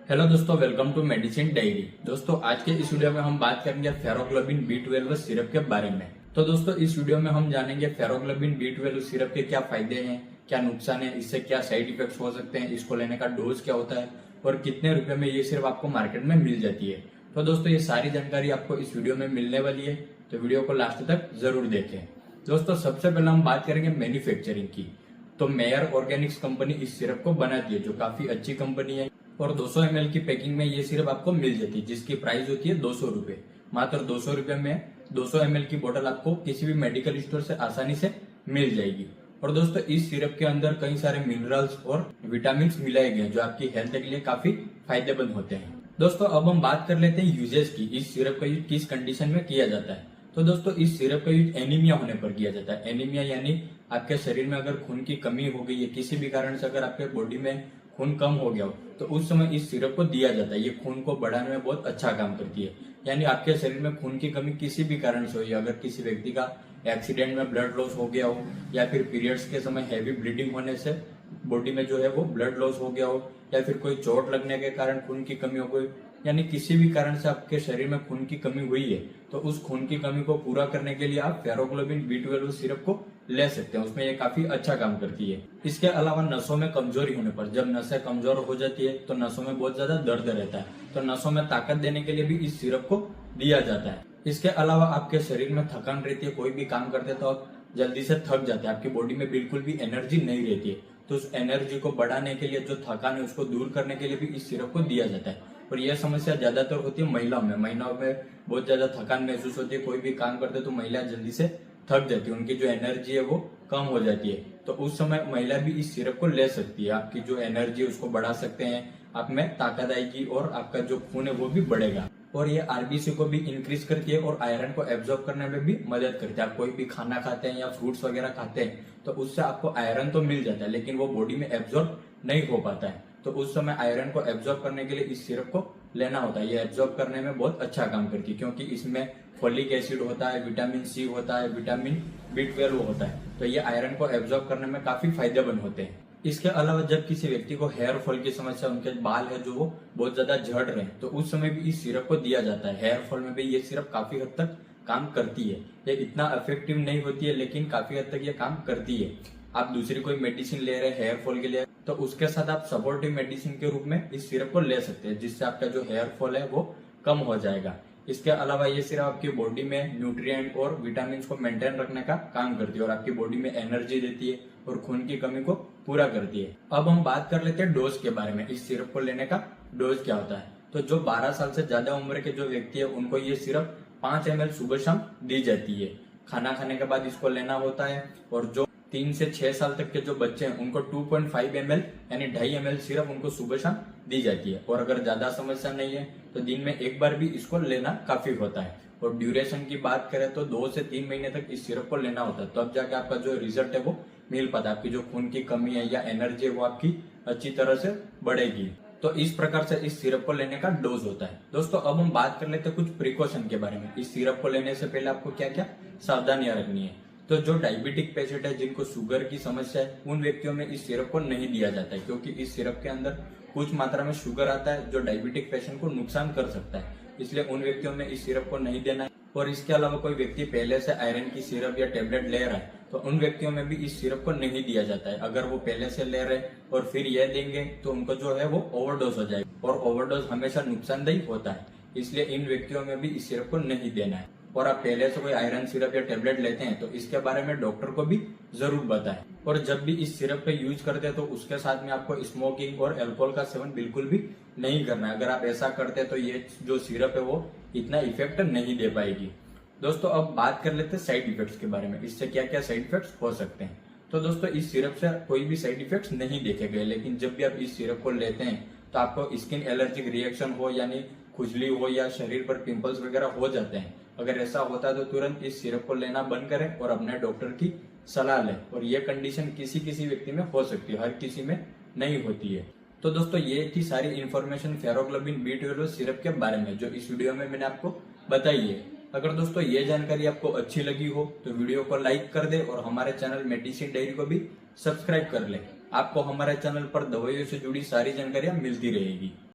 Hello दोस्तों, welcome to medicine diary. दोस्तों, आज के इस वीडियो में हम बात करेंगे फेरोग्लोबिन B12 सिरप के बारे में। तो दोस्तों, इस वीडियो में हम जानेंगे फेरोग्लोबिन B12 सिरप के क्या फायदे हैं, क्या नुकसान है, इससे क्या साइड इफेक्ट्स हो सकते हैं, इसको लेने का डोज क्या होता है और कितने रुपए में ये सिरप आपको मार्केट में मिल जाती है। तो दोस्तों, ये सारी जानकारी आपको इस वीडियो में मिलने वाली है, तो वीडियो को लास्ट तक जरूर देखें। दोस्तों, सबसे पहले हम बात करेंगे मैन्युफैक्चरिंग की। तो मेयर ऑर्गेनिक्स कंपनी इस सिरप को बनाती है, जो काफी अच्छी कंपनी है। और 200 ml की पैकिंग में ये सिरप आपको मिल जाती है, जिसकी प्राइस होती है 200 रुपए। मात्र 200 रुपए में 200 ml की बोतल आपको किसी भी मेडिकल स्टोर से आसानी से मिल जाएगी। और दोस्तों, इस सिरप के अंदर कई सारे मिनरल्स और विटामिन मिलाए गए हैं, जो आपकी हेल्थ के लिए काफी फायदेमंद होते हैं। दोस्तों, अब हम बात कर लेते हैं यूजेस की। इस सिरप का यूज किस कंडीशन में किया जाता है। तो दोस्तों, इस सिरप का यूज एनीमिया होने पर किया जाता है। एनीमिया यानी आपके शरीर में अगर खून की कमी हो गई है, किसी भी कारण से अगर आपके बॉडी में खून कम हो गया हो, तो उस समय इस सिरप को दिया जाता है। ये खून को बढ़ाने में बहुत अच्छा काम करती है। यानी आपके शरीर में खून की कमी किसी भी कारण से हुई, अगर किसी व्यक्ति का एक्सीडेंट में ब्लड लॉस हो गया हो, या फिर पीरियड्स के समय हैवी ब्लीडिंग होने से बॉडी में जो है वो ब्लड लॉस हो गया हो, या फिर कोई चोट लगने के कारण खून की कमी हो गई, यानी किसी भी कारण से आपके शरीर में खून की कमी हुई है, तो उस खून की कमी को पूरा करने के लिए आप फेरोग्लोबिन B12 सिरप को ले सकते हैं। उसमें ये काफी अच्छा काम करती है। इसके अलावा नसों में कमजोरी होने पर, जब नसें कमजोर हो जाती है तो नसों में बहुत ज्यादा दर्द रहता है, तो नसों में ताकत देने के लिए भी इस सिरप को दिया जाता है। इसके अलावा आपके शरीर में थकान रहती है, कोई भी काम करते तो आप जल्दी से थक जाते हैं, आपकी बॉडी में बिल्कुल भी एनर्जी नहीं रहती है, तो उस एनर्जी को बढ़ाने के लिए, जो थकान है उसको दूर करने के लिए भी इस सिरप को दिया जाता है। और यह समस्या ज्यादातर होती है महिलाओं में। महिलाओं में बहुत ज्यादा थकान महसूस होती है, कोई भी काम करते तो महिला जल्दी से थक जाती है, उनकी जो एनर्जी है वो कम हो जाती है, तो उस समय महिला भी इस सिरप को ले सकती है। आपकी जो एनर्जी है उसको बढ़ा सकते हैं, आप में ताकत आएगी और आपका जो खून है वो भी बढ़ेगा। और ये आरबीसी को भी इंक्रीज करती है और आयरन को एब्जॉर्ब करने में भी मदद करती है। आप कोई भी खाना खाते हैं या फ्रूट्स वगैरह खाते हैं, तो उससे आपको आयरन तो मिल जाता है, लेकिन वो बॉडी में एब्जॉर्ब नहीं हो पाता है, तो उस समय आयरन को एब्जॉर्ब करने के लिए इस सिरप को लेना होता है। ये एब्जॉर्ब करने में बहुत अच्छा काम करती है, क्योंकि इसमें फोलिक एसिड होता है, विटामिन सी होता है, विटामिन B12 होता है, तो ये आयरन को एब्जॉर्ब करने में काफी फायदेमंद होते हैं। इसके अलावा जब किसी व्यक्ति को हेयर फॉल की समस्या, उनके बाल है जो वो बहुत ज्यादा झड़ रहे हैं, तो उस समय भी इस सिरप को दिया जाता है। हेयर फॉल में भी ये सिरप काफी हद तक काम करती है। ये इतना इफेक्टिव नहीं होती है, लेकिन काफी हद तक ये काम करती है। आप दूसरी कोई मेडिसिन ले रहे हैं हेयर फॉल के लिए, तो उसके साथ आप सपोर्टिव मेडिसिन के रूप में इस सिरप को ले सकते हैं, जिससे आपका जो हेयर फॉल है वो कम हो जाएगा। इसके अलावा ये सिर्फ आपकी बॉडी में न्यूट्रिएंट और विटामिन को मेंटेन रखने का काम करती है, और आपकी बॉडी में एनर्जी देती है और खून की कमी को पूरा करती है। अब हम बात कर लेते हैं डोज के बारे में। इस सिरप को लेने का डोज क्या होता है। तो जो 12 साल से ज्यादा उम्र के जो व्यक्ति है, उनको ये सिरप 5 ml सुबह शाम दी जाती है। खाना खाने के बाद इसको लेना होता है। और जो 3 से 6 साल तक के जो बच्चे हैं, उनको 2.5 ml यानी 2.5 ml सिरप उनको सुबह शाम दी जाती है। और अगर ज्यादा समस्या नहीं है तो दिन में एक बार भी इसको लेना काफी होता है। और ड्यूरेशन की बात करें तो 2 से 3 महीने तक इस सिरप को लेना होता है, तो अब जाके आपका जो रिजल्ट है वो मिल पाता है। आपकी जो खून की कमी है या एनर्जी है वो आपकी अच्छी तरह से बढ़ेगी। तो इस प्रकार से इस सिरप को लेने का डोज होता है। दोस्तों, अब हम बात कर लेते हैं कुछ प्रिकॉशन के बारे में। इस सिरप को लेने से पहले आपको क्या क्या सावधानियां रखनी है। तो जो डायबिटिक पेशेंट है, जिनको शुगर की समस्या है, उन व्यक्तियों में इस सिरप को नहीं दिया जाता है, क्योंकि इस सिरप के अंदर कुछ मात्रा में शुगर आता है, जो डायबिटिक पेशेंट को नुकसान कर सकता है। इसलिए उन व्यक्तियों में इस सिरप को नहीं देना है। और इसके अलावा कोई व्यक्ति पहले से आयरन की सिरप या टेबलेट ले रहा है, तो उन व्यक्तियों में भी इस सिरप को नहीं दिया जाता है। अगर वो पहले से ले रहे और फिर यह देंगे तो उनको जो है वो ओवरडोज हो जाएगा, और ओवरडोज हमेशा नुकसानदायी होता है। इसलिए इन व्यक्तियों में भी इस सिरप को नहीं देना है। और आप पहले से कोई आयरन सिरप या टेबलेट लेते हैं तो इसके बारे में डॉक्टर को भी जरूर बताएं। और जब भी इस सिरप का यूज करते हैं तो उसके साथ में आपको स्मोकिंग और अल्कोहल का सेवन बिल्कुल भी नहीं करना है। अगर आप ऐसा करते हैं तो ये जो सिरप है वो इतना इफेक्ट नहीं दे पाएगी। दोस्तों, अब बात कर लेते हैं साइड इफेक्ट्स के बारे में। इससे क्या क्या साइड इफेक्ट्स हो सकते हैं। तो दोस्तों, इस सिरप से कोई भी साइड इफेक्ट्स नहीं देखे गए, लेकिन जब भी आप इस सिरप को लेते हैं तो आपको स्किन एलर्जिक रिएक्शन हो, यानी खुजली हो या शरीर पर पिंपल्स वगैरह हो जाते हैं। अगर ऐसा होता है तो तुरंत इस सिरप को लेना बंद करें और अपने डॉक्टर की सलाह लें। और ये कंडीशन किसी किसी व्यक्ति में हो सकती है, हर किसी में नहीं होती है। तो दोस्तों, ये थी सारी इन्फॉर्मेशन फेरोग्लोबिन B12 सिरप के बारे में, जो इस वीडियो में मैंने आपको बताई है। अगर दोस्तों ये जानकारी आपको अच्छी लगी हो तो वीडियो को लाइक कर दे और हमारे चैनल मेडिसिन डायरी को भी सब्सक्राइब कर ले। आपको हमारे चैनल पर दवाइयों से जुड़ी सारी जानकारियां मिलती रहेगी।